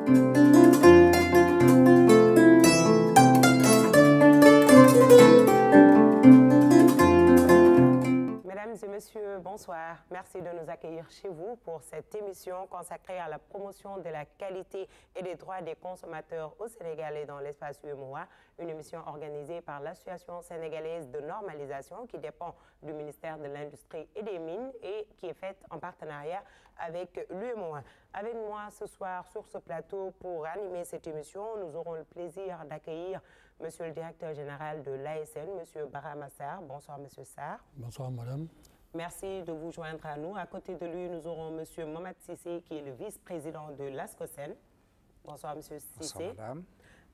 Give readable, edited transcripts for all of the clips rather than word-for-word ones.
Mesdames et messieurs, bonsoir. Merci de nous accueillir chez vous pour cette émission consacrée à la promotion de la qualité et des droits des consommateurs au Sénégal et dans l'espace UEMOA, une émission organisée par l'Association sénégalaise de normalisation qui dépend du ministère de l'Industrie et des Mines et qui est faite en partenariat avec l'UEMOA. Avec moi ce soir sur ce plateau pour animer cette émission, nous aurons le plaisir d'accueillir Monsieur le directeur général de l'ASN, Monsieur Barhama Sarr. Bonsoir, Monsieur Sarr. Bonsoir, madame. Merci de vous joindre à nous. À côté de lui, nous aurons Monsieur Mohamed Sissé, qui est le vice-président de l'ASCOSEN. Bonsoir, Monsieur Sissé. Bonsoir, madame.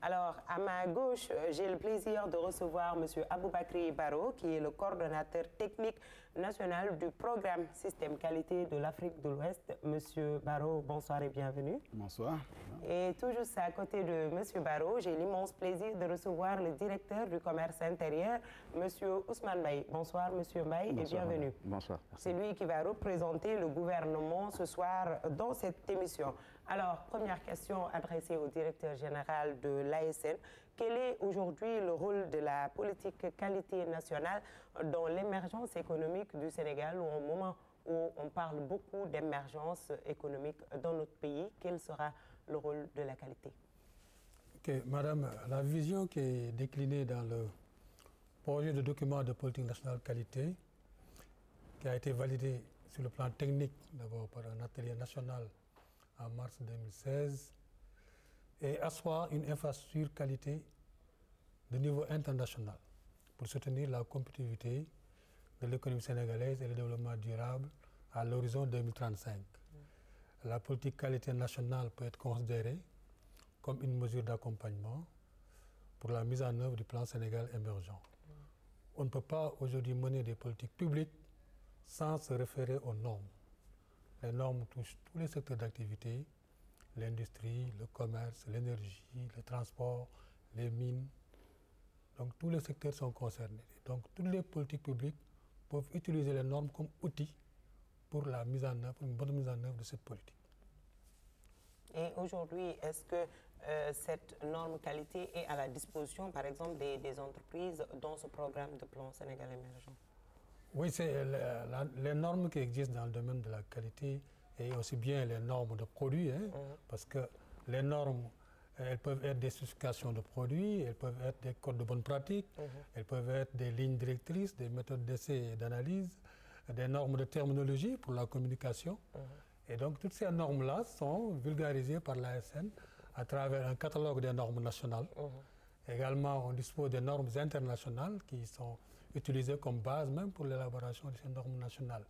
Alors, à ma gauche, j'ai le plaisir de recevoir Monsieur Aboubakri Baro, qui est le coordonnateur technique national du programme Système Qualité de l'Afrique de l'Ouest. Monsieur Baro, bonsoir et bienvenue. Bonsoir. Et tout juste à côté de Monsieur Baro, j'ai l'immense plaisir de recevoir le directeur du commerce intérieur, Monsieur Ousmane Mbaye. Bonsoir, Monsieur Mbaye, et bienvenue. Madame. Bonsoir. C'est lui qui va représenter le gouvernement ce soir dans cette émission. Alors, première question adressée au directeur général de l'ASN. Quel est aujourd'hui le rôle de la politique qualité nationale dans l'émergence économique du Sénégal, au moment où on parle beaucoup d'émergence économique dans notre pays? Quel sera le rôle de la qualité? Madame, la vision qui est déclinée dans le projet de document de politique nationale qualité, qui a été validé sur le plan technique, d'abord par un atelier national en mars 2016, et asseoir une infrastructure qualité de niveau international pour soutenir la compétitivité de l'économie sénégalaise et le développement durable à l'horizon 2035. La politique qualité nationale peut être considérée comme une mesure d'accompagnement pour la mise en œuvre du plan Sénégal émergent. On ne peut pas aujourd'hui mener des politiques publiques sans se référer aux normes. Les normes touchent tous les secteurs d'activité, l'industrie, le commerce, l'énergie, le transport, les mines. Donc tous les secteurs sont concernés. Donc toutes les politiques publiques peuvent utiliser les normes comme outils pour la mise en œuvre, une bonne mise en œuvre de cette politique. Et aujourd'hui, est-ce que cette norme qualité est à la disposition, par exemple, des entreprises dans ce programme de plan Sénégal émergent? Oui, c'est les normes qui existent dans le domaine de la qualité et aussi bien les normes de produits, hein, parce que les normes, elles peuvent être des spécifications de produits, elles peuvent être des codes de bonne pratique, elles peuvent être des lignes directrices, des méthodes d'essai et d'analyse, des normes de terminologie pour la communication. Et donc toutes ces normes-là sont vulgarisées par l'ASN à travers un catalogue des normes nationales. Également, on dispose des normes internationales qui sont utilisées comme base même pour l'élaboration de ces normes nationales.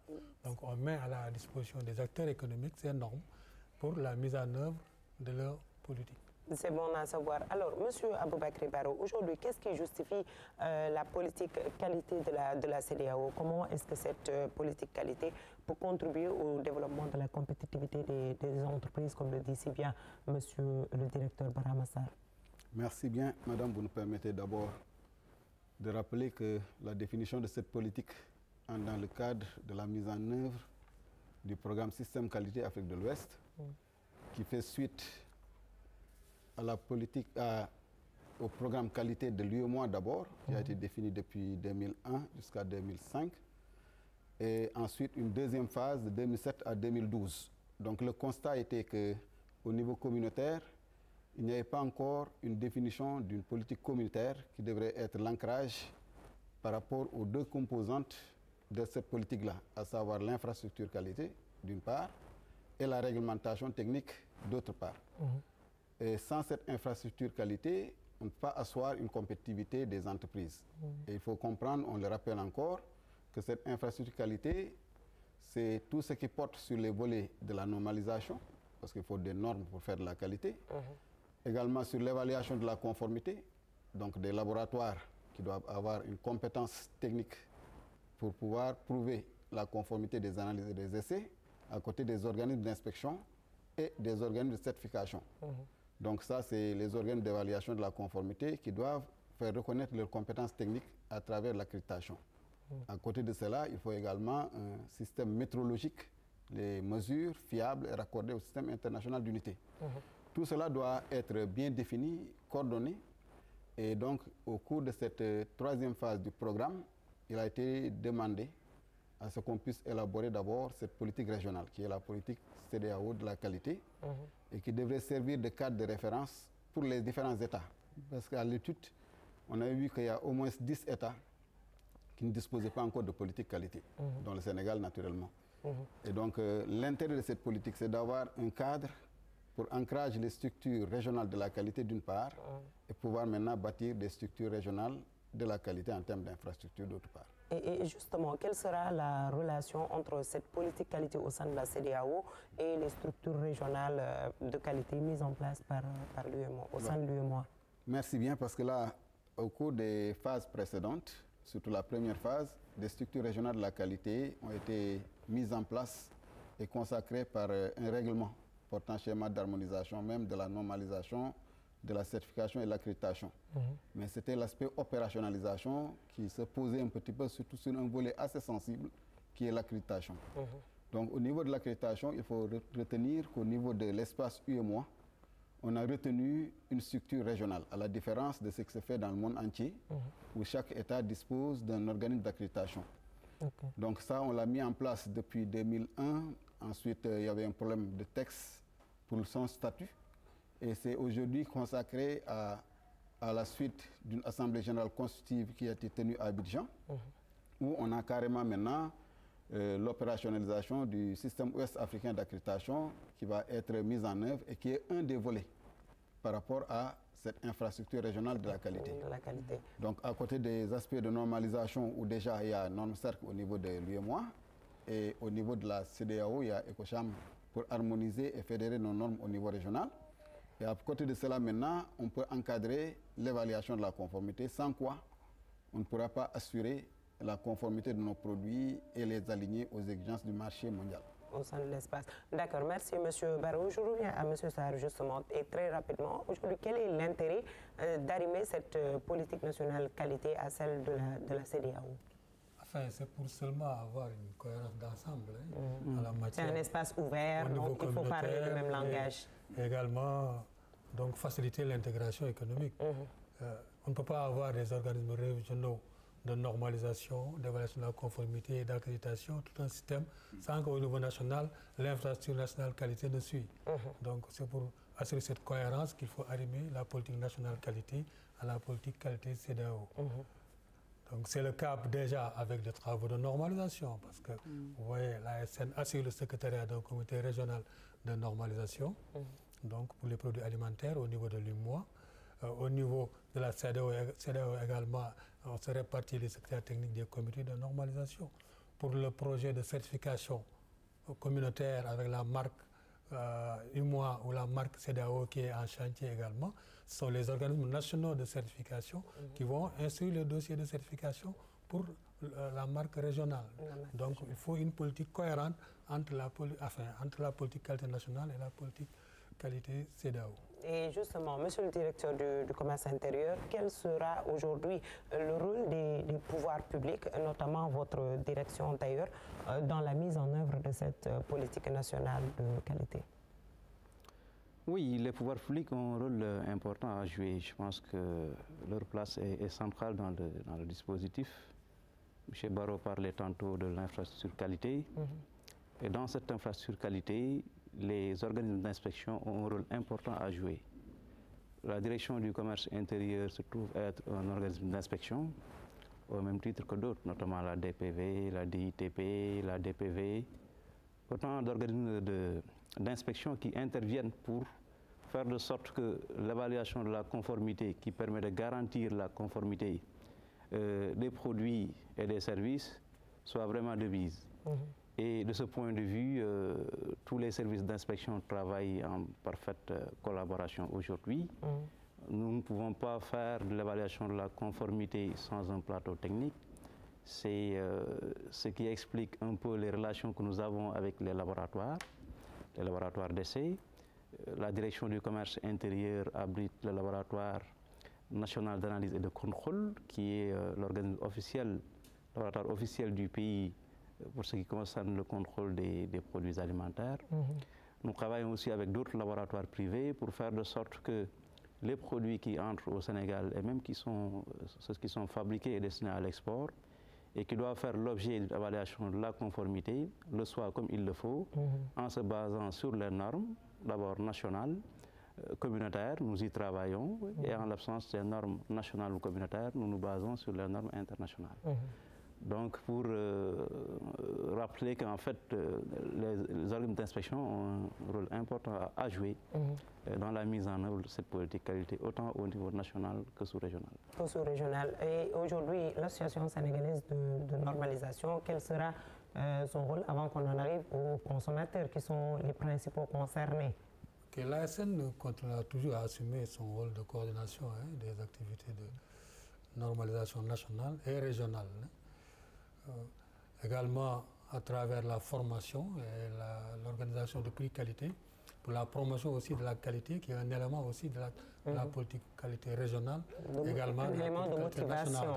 Donc on met à la disposition des acteurs économiques ces normes pour la mise en œuvre de leur politique. C'est bon à savoir. Alors, Monsieur Aboubakri Baro, aujourd'hui, qu'est-ce qui justifie la politique qualité de la CEDEAO? Comment est-ce que cette politique qualité peut contribuer au développement de la compétitivité des entreprises, comme le dit si bien Monsieur le directeur Barhama Sarr? Merci bien, Madame. Vous nous permettez d'abord de rappeler que la définition de cette politique entre dans le cadre de la mise en œuvre du programme Système Qualité Afrique de l'Ouest, qui fait suite à la politique, au programme qualité de l'UEMOA d'abord, qui a été défini depuis 2001 jusqu'à 2005, et ensuite une deuxième phase de 2007 à 2012. Donc le constat était qu'au niveau communautaire, il n'y avait pas encore une définition d'une politique communautaire qui devrait être l'ancrage par rapport aux deux composantes de cette politique-là, à savoir l'infrastructure qualité, d'une part, et la réglementation technique, d'autre part. Et sans cette infrastructure qualité, on ne peut pas asseoir une compétitivité des entreprises. Et il faut comprendre, on le rappelle encore, que cette infrastructure qualité, c'est tout ce qui porte sur les volets de la normalisation, parce qu'il faut des normes pour faire de la qualité, également sur l'évaluation de la conformité, donc des laboratoires qui doivent avoir une compétence technique pour pouvoir prouver la conformité des analyses et des essais, à côté des organismes d'inspection et des organismes de certification. Donc ça, c'est les organes d'évaluation de la conformité qui doivent faire reconnaître leurs compétences techniques à travers l'accréditation. À côté de cela, il faut également un système métrologique, les mesures fiables et raccordées au système international d'unité. tout cela doit être bien défini, coordonné. Et donc, au cours de cette troisième phase du programme, il a été demandé à ce qu'on puisse élaborer d'abord cette politique régionale, qui est la politique CEDEAO de la qualité, et qui devrait servir de cadre de référence pour les différents États. Parce qu'à l'étude, on a vu qu'il y a au moins 10 États qui ne disposaient pas encore de politique qualité, dont le Sénégal naturellement. Et donc, l'intérêt de cette politique, c'est d'avoir un cadre pour ancrage les structures régionales de la qualité d'une part, et pouvoir maintenant bâtir des structures régionales de la qualité en termes d'infrastructures d'autre part. Et justement, quelle sera la relation entre cette politique qualité au sein de la CEDEAO et les structures régionales de qualité mises en place par l'UEMOA, au sein de l'UEMOA? Merci bien, parce que là, au cours des phases précédentes, surtout la première phase, des structures régionales de la qualité ont été mises en place et consacrées par un règlement portant schéma d'harmonisation, même de la normalisation, de la certification et de l'accréditation. Mais c'était l'aspect opérationnalisation qui se posait un petit peu, surtout sur un volet assez sensible, qui est l'accréditation. Donc au niveau de l'accréditation, il faut retenir qu'au niveau de l'espace UEMOA, on a retenu une structure régionale, à la différence de ce qui se fait dans le monde entier, où chaque État dispose d'un organisme d'accréditation. Donc ça, on l'a mis en place depuis 2001. Ensuite, il y avait un problème de texte pour son statut. Et c'est aujourd'hui consacré à la suite d'une assemblée générale constitutive qui a été tenue à Abidjan, où on a carrément maintenant l'opérationnalisation du système ouest-africain d'accréditation qui va être mise en œuvre et qui est un des volets par rapport à cette infrastructure régionale de la qualité. Donc à côté des aspects de normalisation où déjà il y a norme cercle au niveau de l'UEMOA et au niveau de la CEDEAO, il y a ECOCHAM pour harmoniser et fédérer nos normes au niveau régional. Et à côté de cela maintenant, on peut encadrer l'évaluation de la conformité, sans quoi on ne pourra pas assurer la conformité de nos produits et les aligner aux exigences du marché mondial. Au sein de l'espace. D'accord, merci M. Barreau. Je reviens à M. Sarr justement, et très rapidement. Aujourd'hui, quel est l'intérêt d'arrimer cette politique nationale qualité à celle de la CEDEAO? Enfin, c'est pour seulement avoir une cohérence d'ensemble en la matière. C'est un espace ouvert, donc il faut parler le même langage. Et également, donc, faciliter l'intégration économique. On ne peut pas avoir des organismes régionaux de normalisation, d'évaluation de la conformité et d'accréditation, tout un système, sans qu'au niveau national, l'infrastructure nationale qualité ne suit. Donc c'est pour assurer cette cohérence qu'il faut arrimer la politique nationale qualité à la politique qualité CEDEAO. Donc c'est le cas déjà avec des travaux de normalisation, parce que vous voyez, l'ASN assure le secrétariat d'un comité régional de normalisation, donc pour les produits alimentaires au niveau de l'UEMOA. Au niveau de la CEDEAO également, on se répartit les secrétaires techniques des comités de normalisation. Pour le projet de certification communautaire avec la marque UEMOA ou la marque CEDEAO qui est en chantier également, ce sont les organismes nationaux de certification qui vont instruire le dossier de certification pour la marque régionale. Donc il faut une politique cohérente entre la politique qualité nationale et la politique qualité CEDEAO. Et justement, monsieur le directeur du commerce intérieur, quel sera aujourd'hui le rôle des pouvoirs publics, notamment votre direction d'ailleurs, dans la mise en œuvre de cette politique nationale de qualité? Oui, les pouvoirs publics ont un rôle important à jouer. Je pense que leur place est centrale dans le dispositif. M. Barreau parlait tantôt de l'infrastructure qualité. Et dans cette infrastructure qualité, les organismes d'inspection ont un rôle important à jouer. La direction du commerce intérieur se trouve être un organisme d'inspection, au même titre que d'autres, notamment la DPV, la DITP, la DPV, autant d'organismes d'inspection qui interviennent pour faire de sorte que l'évaluation de la conformité qui permet de garantir la conformité des produits et des services soit vraiment de mise. Et de ce point de vue, tous les services d'inspection travaillent en parfaite collaboration aujourd'hui. Nous ne pouvons pas faire de l'évaluation de la conformité sans un plateau technique. C'est ce qui explique un peu les relations que nous avons avec les laboratoires d'essai. La direction du commerce intérieur abrite le laboratoire national d'analyse et de contrôle, qui est l'organisme officiel, le laboratoire officiel du pays pour ce qui concerne le contrôle des produits alimentaires. Nous travaillons aussi avec d'autres laboratoires privés pour faire de sorte que les produits qui entrent au Sénégal et même ceux qui sont fabriqués et destinés à l'export et qui doivent faire l'objet d'une évaluation de la conformité le soient comme il le faut, en se basant sur les normes, d'abord nationales, communautaires, nous y travaillons, et en l'absence des normes nationales ou communautaires, nous nous basons sur les normes internationales. Donc, pour rappeler qu'en fait, les organismes d'inspection ont un rôle important à jouer dans la mise en œuvre de cette politique qualité, autant au niveau national que sous-régional. Sous-régional. Et aujourd'hui, l'Association sénégalaise de normalisation, quel sera son rôle avant qu'on en arrive aux consommateurs qui sont les principaux concernés? L'ASN continuera toujours à assumer son rôle de coordination des activités de normalisation nationale et régionale. Également à travers la formation et l'organisation de prix qualité, pour la promotion aussi de la qualité, qui est un élément aussi de la politique qualité régionale, également un élément de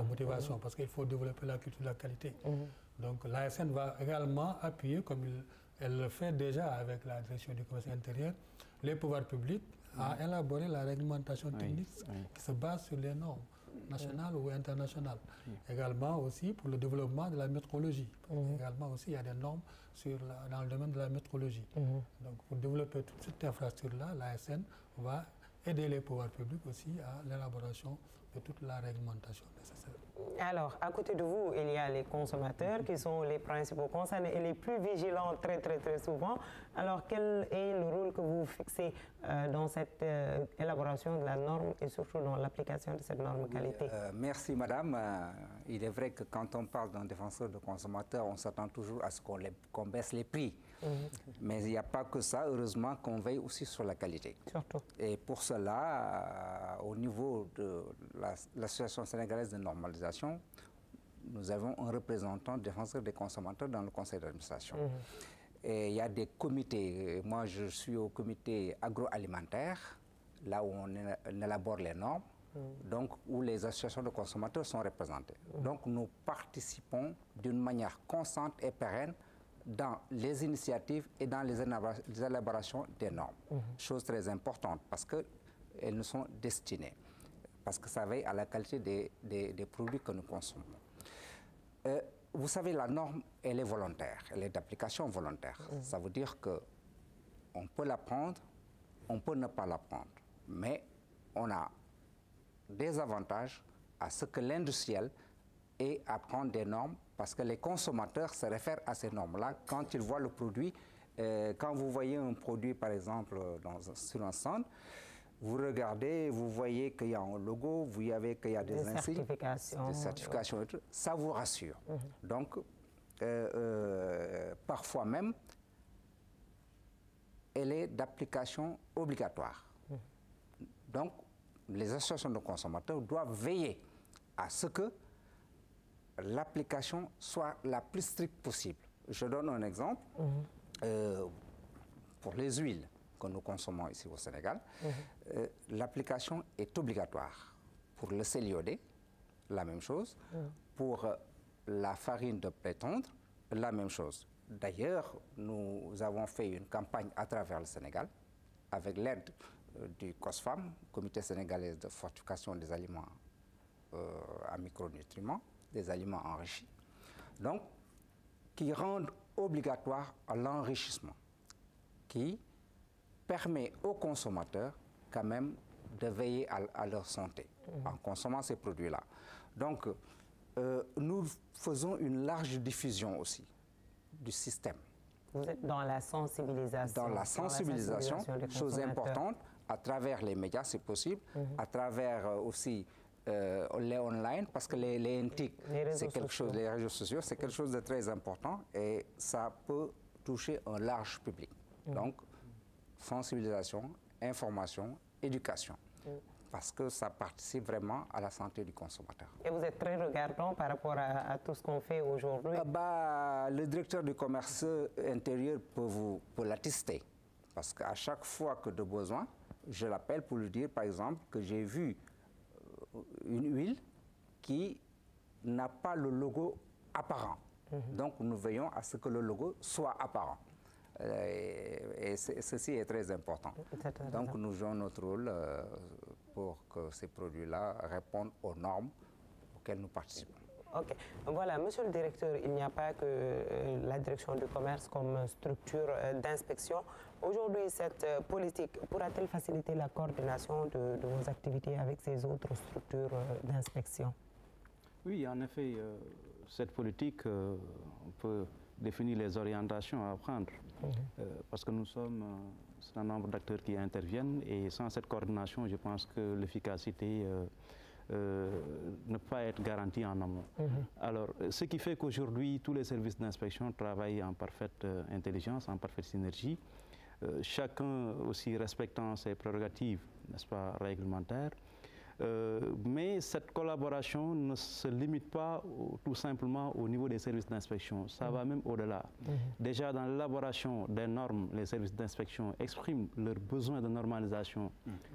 motivation, parce qu'il faut développer la culture de la qualité. Donc l'ASN va également appuyer, comme elle le fait déjà avec la direction du commerce intérieur, les pouvoirs publics à élaborer la réglementation technique qui se base sur les normes nationales ou internationales. Également aussi pour le développement de la métrologie. Également aussi il y a des normes dans le domaine de la métrologie. Donc pour développer toute cette infrastructure-là, l'ASN va aider les pouvoirs publics aussi à l'élaboration de toute la réglementation nécessaire. Alors, à côté de vous, il y a les consommateurs qui sont les principaux concernés et les plus vigilants très souvent. Alors, quel est le rôle que vous fixez dans cette élaboration de la norme et surtout dans l'application de cette norme qualité? Merci madame. Il est vrai que quand on parle d'un défenseur de consommateurs, on s'attend toujours à ce qu'on baisse les prix. Mais il n'y a pas que ça, heureusement qu'on veille aussi sur la qualité. Surtout. Et pour cela, au niveau de l'Association sénégalaise de normalisation, nous avons un représentant défenseur des consommateurs dans le conseil d'administration. Et il y a des comités. Moi, je suis au comité agroalimentaire, là où on élabore les normes, donc où les associations de consommateurs sont représentées. Donc nous participons d'une manière constante et pérenne dans les initiatives et dans les élaborations des normes. Chose très importante parce qu'elles nous sont destinées, parce que ça veille à la qualité des produits que nous consommons. Vous savez, la norme, elle est volontaire, elle est d'application volontaire. Ça veut dire qu'on peut la prendre, on peut ne pas la prendre, mais on a des avantages à ce que l'industriel ait à prendre des normes parce que les consommateurs se réfèrent à ces normes-là quand ils voient le produit. Quand vous voyez un produit, par exemple, sur un stand, vous regardez, vous voyez qu'il y a un logo, vous voyez qu'il y a des insignes, des certifications et tout, ça vous rassure. Donc, parfois même, elle est d'application obligatoire. Donc, les associations de consommateurs doivent veiller à ce que l'application soit la plus stricte possible. Je donne un exemple. Pour les huiles que nous consommons ici au Sénégal, l'application est obligatoire. Pour le sel iodé, la même chose. Pour la farine de blé tendre, la même chose. D'ailleurs, nous avons fait une campagne à travers le Sénégal avec l'aide du COSFAM, Comité sénégalais de fortification des aliments à micronutriments, des aliments enrichis, donc qui rendent obligatoire l'enrichissement, qui permet aux consommateurs quand même de veiller à leur santé en consommant ces produits-là. Donc, nous faisons une large diffusion aussi du système. Vous êtes dans la sensibilisation. Dans la sensibilisation, chose importante, à travers les médias, c'est possible, à travers aussi les online, parce que les NTIC, c'est quelque chose, les réseaux sociaux, c'est quelque chose de très important et ça peut toucher un large public. Donc, sensibilisation, information, éducation, parce que ça participe vraiment à la santé du consommateur. Et vous êtes très regardant par rapport à tout ce qu'on fait aujourd'hui? Le directeur du commerce intérieur peut l'attester, parce qu'à chaque fois que de besoin, je l'appelle pour lui dire, par exemple, que j'ai vu une huile qui n'a pas le logo apparent. Donc, nous veillons à ce que le logo soit apparent. Et ceci est très important. Donc nous jouons notre rôle pour que ces produits-là répondent aux normes auxquelles nous participons. Ok. Voilà, monsieur le directeur, il n'y a pas que la direction du commerce comme structure d'inspection. Aujourd'hui, cette politique pourra-t-elle faciliter la coordination de vos activités avec ces autres structures d'inspection? Oui, en effet, cette politique, on peut définir les orientations à prendre parce que nous sommes un certain nombre d'acteurs qui interviennent et sans cette coordination, je pense que l'efficacité ne peut pas être garantie en amont. Alors, ce qui fait qu'aujourd'hui, tous les services d'inspection travaillent en parfaite intelligence, en parfaite synergie, chacun aussi respectant ses prérogatives, n'est-ce pas, réglementaires. Mais cette collaboration ne se limite pas tout simplement au niveau des services d'inspection. Ça va même au-delà. Déjà, dans l'élaboration des normes, les services d'inspection expriment leurs besoins de normalisation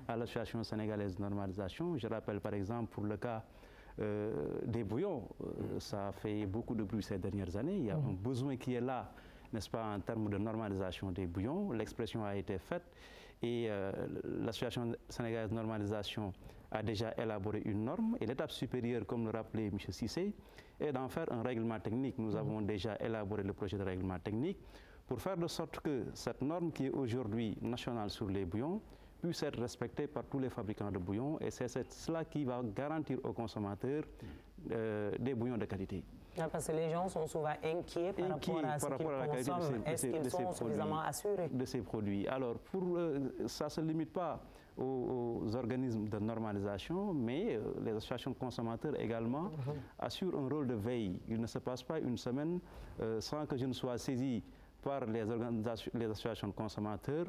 à l'Association sénégalaise de normalisation. Je rappelle par exemple pour le cas des bouillons, ça a fait beaucoup de bruit ces dernières années. Il y a un besoin qui est là, n'est-ce pas, en termes de normalisation des bouillons. L'expression a été faite et l'Association sénégalaise de normalisation a déjà élaboré une norme et l'étape supérieure, comme le rappelait M. Cissé, est d'en faire un règlement technique. Nous avons déjà élaboré le projet de règlement technique pour faire de sorte que cette norme qui est aujourd'hui nationale sur les bouillons puisse être respectée par tous les fabricants de bouillons et c'est cela qui va garantir aux consommateurs des bouillons de qualité. Parce que les gens sont souvent inquiets par rapport à ce qu'ils consomment. Est-ce qu'ils sont suffisamment assurés de ces produits? Alors, ça ne se limite pas aux organismes de normalisation, mais les associations de consommateurs également assurent un rôle de veille. Il ne se passe pas une semaine sans que je ne sois saisi par les associations de consommateurs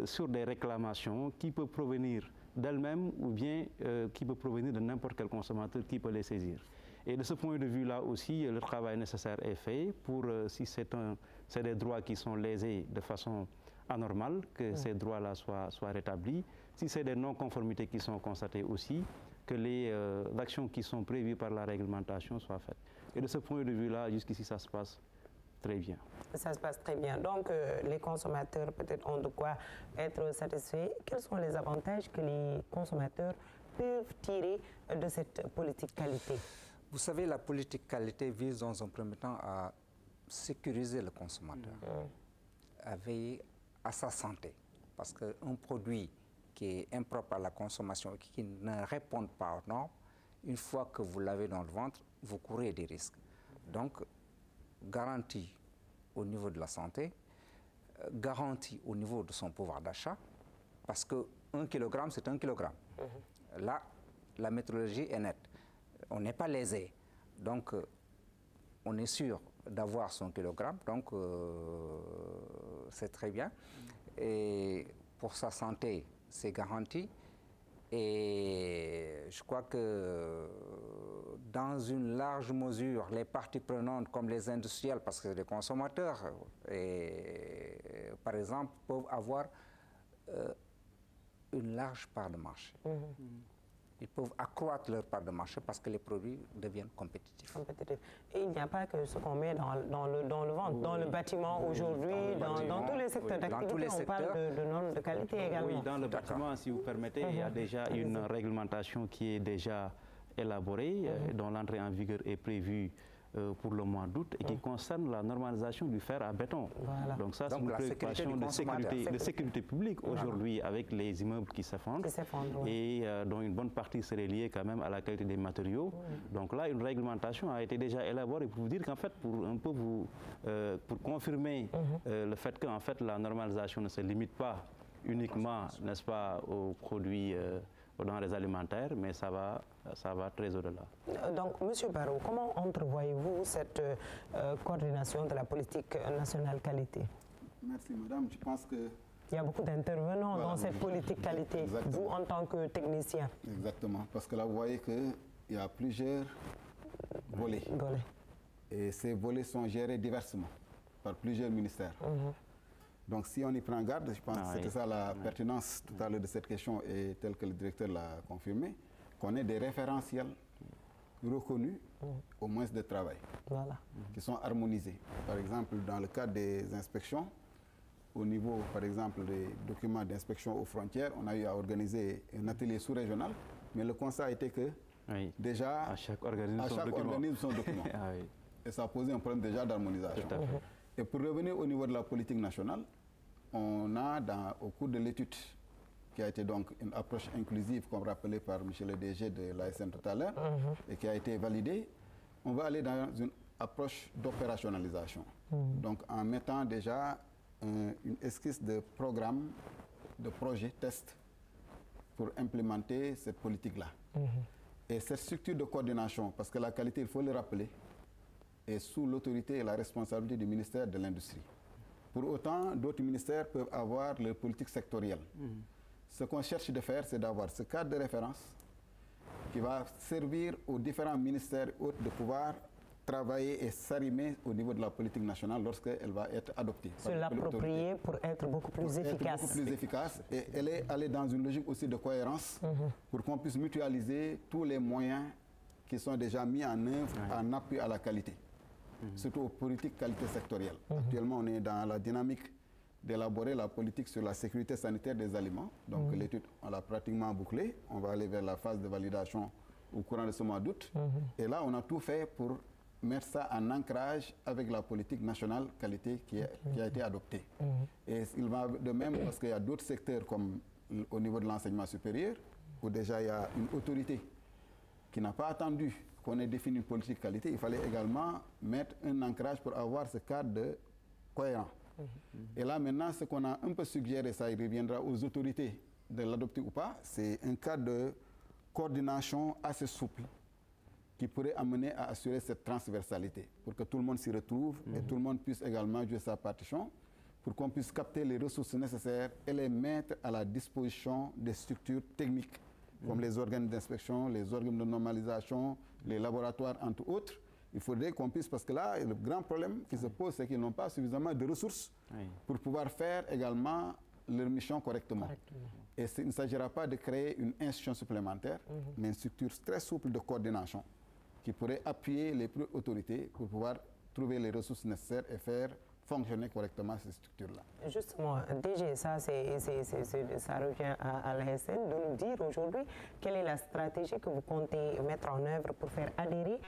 sur des réclamations qui peuvent provenir d'elles-mêmes ou bien qui peuvent provenir de n'importe quel consommateur qui peut les saisir. Et de ce point de vue-là aussi, le travail nécessaire est fait pour, si c'est des droits qui sont lésés de façon anormale, que ces droits-là soient rétablis. Si c'est des non-conformités qui sont constatées aussi, que les actions qui sont prévues par la réglementation soient faites. Et de ce point de vue-là, jusqu'ici, ça se passe très bien. Ça se passe très bien. Donc, les consommateurs peut-être ont de quoi être satisfaits. Quels sont les avantages que les consommateurs peuvent tirer de cette politique qualité? Vous savez, la politique qualité vise dans un premier temps à sécuriser le consommateur, à veiller à sa santé. Parce qu'un produit qui est impropre à la consommation et qui ne répond pas aux normes, une fois que vous l'avez dans le ventre, vous courez des risques. Donc, garantie au niveau de la santé, garantie au niveau de son pouvoir d'achat, parce que 1 kg, c'est 1 kg. Là, la méthodologie est nette. On n'est pas lésé. Donc, on est sûr d'avoir son kilogramme, donc c'est très bien. Et pour sa santé, c'est garanti. Et je crois que dans une large mesure, les parties prenantes comme les industriels, parce que les consommateurs, par exemple, peuvent avoir une large part de marché. Ils peuvent accroître leur part de marché parce que les produits deviennent compétitifs. Et il n'y a pas que ce qu'on met dans le ventre, dans le bâtiment aujourd'hui, dans tous les secteurs d'activité, on parle de normes de qualité également. Oui, dans le bâtiment, si vous permettez, il y a déjà une réglementation qui est déjà élaborée, dont l'entrée en vigueur est prévue pour le mois d'août et qui concerne la normalisation du fer à béton. Voilà. Donc ça, c'est une préoccupation de sécurité publique aujourd'hui avec les immeubles qui s'effondrent et dont une bonne partie serait liée quand même à la qualité des matériaux. Donc là, une réglementation a été déjà élaborée pour vous dire qu'en fait, pour confirmer le fait qu'en fait la normalisation ne se limite pas uniquement, n'est-ce pas, aux produits aux denrées alimentaires, mais ça va très au-delà. Donc, M. Barrot, comment entrevoyez-vous cette coordination de la politique nationale qualité? Merci, madame. Je pense que... Il y a beaucoup d'intervenants dans cette politique qualité, vous en tant que technicien. Exactement, parce que là, vous voyez qu'il y a plusieurs volets. Et ces volets sont gérés diversement par plusieurs ministères. Donc, si on y prend garde, je pense que c'était ça la pertinence tout à l'heure de cette question et tel que le directeur l'a confirmé, qu'on ait des référentiels reconnus au moins de travail, qui sont harmonisés. Par exemple, dans le cadre des inspections, au niveau, par exemple, des documents d'inspection aux frontières, on a eu à organiser un atelier sous-régional, mais le constat a été que déjà, à chaque organisme son document. Oui. Et ça a posé un problème déjà d'harmonisation. Et pour revenir au niveau de la politique nationale, on a, au cours de l'étude, qui a été donc une approche inclusive, comme rappelé par M. le DG de l'ASN tout à l'heure, et qui a été validée, on va aller dans une approche d'opérationnalisation. Donc en mettant déjà une esquisse de programme, de projet, test, pour implémenter cette politique-là. Et cette structure de coordination, parce que la qualité, il faut le rappeler, est sous l'autorité et la responsabilité du ministère de l'Industrie. Pour autant, d'autres ministères peuvent avoir leur politique sectorielle. Ce qu'on cherche de faire, c'est d'avoir ce cadre de référence qui va servir aux différents ministères autres de pouvoir travailler et s'arrimer au niveau de la politique nationale lorsqu'elle va être adoptée. Se l'approprier pour être beaucoup plus efficace. Et elle est allée dans une logique aussi de cohérence pour qu'on puisse mutualiser tous les moyens qui sont déjà mis en œuvre en appui à la qualité, surtout aux politiques qualité sectorielle. Actuellement, on est dans la dynamique d'élaborer la politique sur la sécurité sanitaire des aliments. Donc l'étude, on l'a pratiquement bouclée. On va aller vers la phase de validation au courant de ce mois d'août. Et là, on a tout fait pour mettre ça en ancrage avec la politique nationale qualité qui a été adoptée. Et il va de même parce qu'il y a d'autres secteurs comme au niveau de l'enseignement supérieur, où déjà il y a une autorité qui n'a pas attendu qu'on ait défini une politique qualité. Il fallait également mettre un ancrage pour avoir ce cadre cohérent. Et là maintenant, ce qu'on a un peu suggéré, ça il reviendra aux autorités de l'adopter ou pas, c'est un cadre de coordination assez souple qui pourrait amener à assurer cette transversalité pour que tout le monde s'y retrouve et tout le monde puisse également jouer sa partition pour qu'on puisse capter les ressources nécessaires et les mettre à la disposition des structures techniques comme les organes d'inspection, les organes de normalisation, les laboratoires, entre autres. Il faudrait qu'on puisse, parce que là, le grand problème qui se pose, c'est qu'ils n'ont pas suffisamment de ressources pour pouvoir faire également leur mission correctement. Et il ne s'agira pas de créer une institution supplémentaire, mais une structure très souple de coordination qui pourrait appuyer les plus autorités pour pouvoir trouver les ressources nécessaires et faire fonctionner correctement ces structures-là. Justement, DG, ça revient à l'ASN de nous dire aujourd'hui quelle est la stratégie que vous comptez mettre en œuvre pour faire adhérer